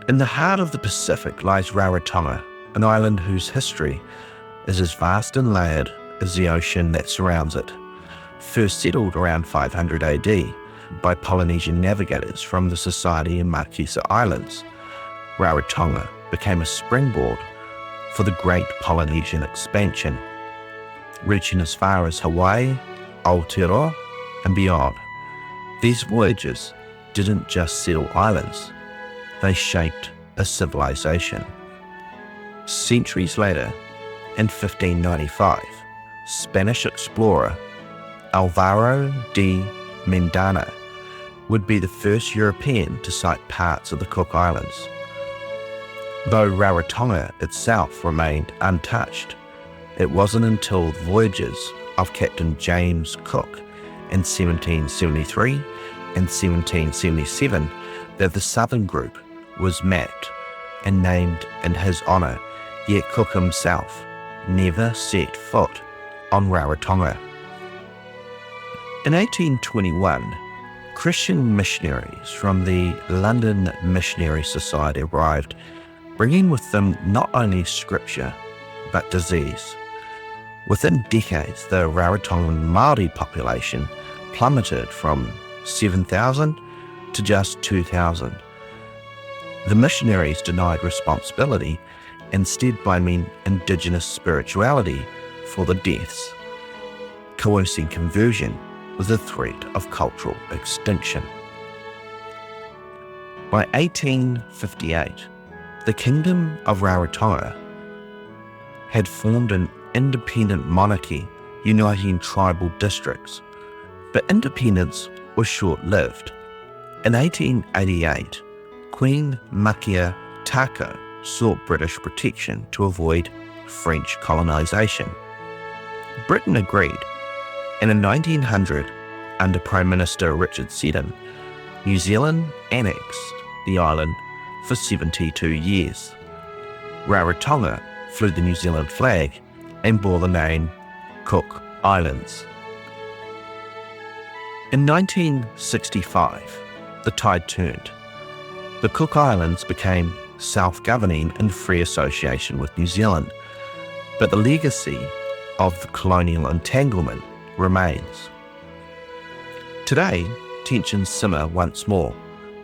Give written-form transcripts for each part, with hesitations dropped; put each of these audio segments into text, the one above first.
In the heart of the Pacific lies Rarotonga, an island whose history is as vast and layered as the ocean that surrounds it. First settled around 500 AD by Polynesian navigators from the Society and Marquesa Islands, Rarotonga became a springboard for the Great Polynesian Expansion, reaching as far as Hawaii, Aotearoa, and beyond. These voyages didn't just settle islands, they shaped a civilization. Centuries later, in 1595, Spanish explorer Alvaro de Mendana would be the first European to sight parts of the Cook Islands. Though Rarotonga itself remained untouched, it wasn't until the voyages of Captain James Cook in 1773 and 1777 that the southern group was mapped and named in his honour, yet Cook himself never set foot on Rarotonga. In 1821, Christian missionaries from the London Missionary Society arrived, bringing with them not only scripture, but disease. Within decades, the Rarotongan Māori population plummeted from 7,000 to just 2,000. The missionaries denied responsibility, instead blaming indigenous spirituality for the deaths, coercing conversion with the threat of cultural extinction. By 1858, the Kingdom of Rarotonga had formed an independent monarchy uniting tribal districts, but independence was short-lived. In 1888, Queen Makia Tako sought British protection to avoid French colonisation. Britain agreed, and in 1900, under Prime Minister Richard Seddon, New Zealand annexed the island for 72 years. Rarotonga flew the New Zealand flag and bore the name Cook Islands. In 1965, the tide turned. The Cook Islands became self-governing in free association with New Zealand, but the legacy of the colonial entanglement remains. Today, tensions simmer once more.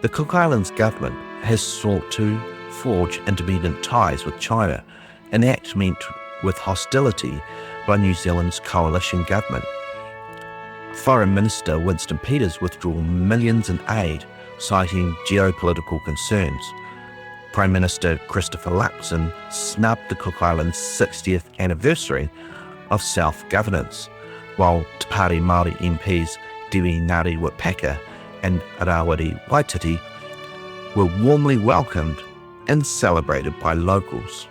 The Cook Islands government has sought to forge intermediate ties with China, an act met with hostility by New Zealand's coalition government. Foreign Minister Winston Peters withdrew millions in aid, citing geopolitical concerns. Prime Minister Christopher Luxon snubbed the Cook Islands' 60th anniversary of self-governance, while Te Pāti Māori MPs Dewi Ngāti Wipaka and Rawiri Waititi were warmly welcomed and celebrated by locals.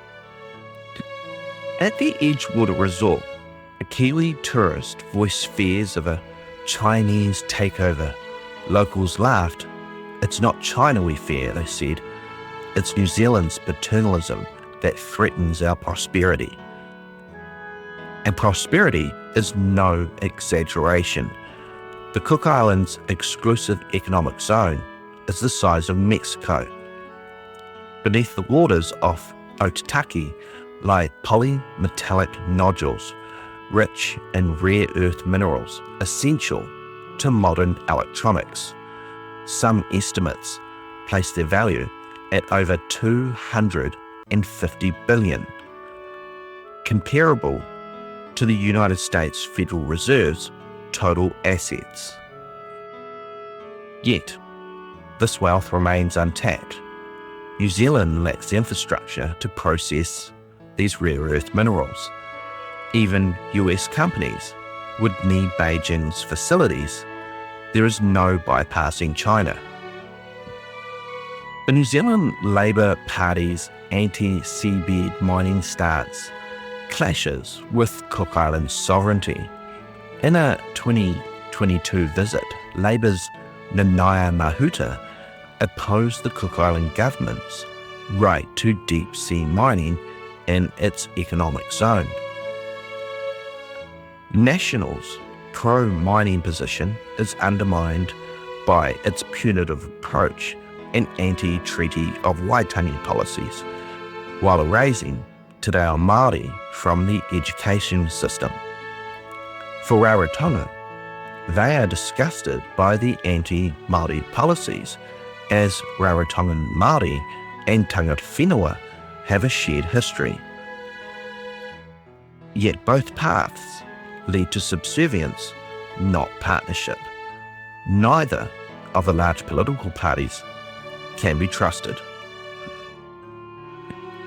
At the Edgewater Resort, a Kiwi tourist voiced fears of a Chinese takeover. Locals laughed. "It's not China we fear," they said. "It's New Zealand's paternalism that threatens our prosperity." And prosperity is no exaggeration. The Cook Islands' exclusive economic zone is the size of Mexico. Beneath the waters off Otaki lie polymetallic nodules, rich in rare earth minerals essential to modern electronics. Some estimates place their value at over 250 billion, comparable to the United States Federal Reserve's total assets. Yet, this wealth remains untapped. New Zealand lacks the infrastructure to process these rare earth minerals. Even US companies would need Beijing's facilities. There is no bypassing China. The New Zealand Labour Party's anti-seabed mining stance clashes with Cook Islands sovereignty. In a 2022 visit, Labour's Nanaia Mahuta opposed the Cook Island government's right to deep-sea mining in its economic zone. National's pro-mining position is undermined by its punitive approach and anti-Treaty of Waitangi policies, while erasing Te Reo Māori from the education system. For Rarotonga, they are disgusted by the anti-Māori policies, as Rarotongan Māori and tangata whenua have a shared history. Yet both paths lead to subservience, not partnership. Neither of the large political parties can be trusted.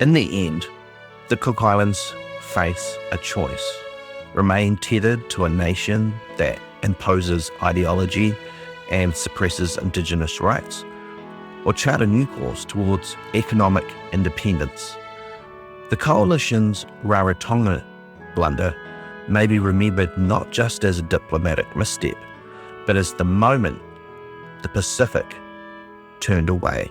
In the end, the Cook Islands face a choice: remain tethered to a nation that imposes ideology and suppresses Indigenous rights, or chart a new course towards economic independence. The Coalition's Rarotonga blunder may be remembered not just as a diplomatic misstep, but as the moment the Pacific turned away.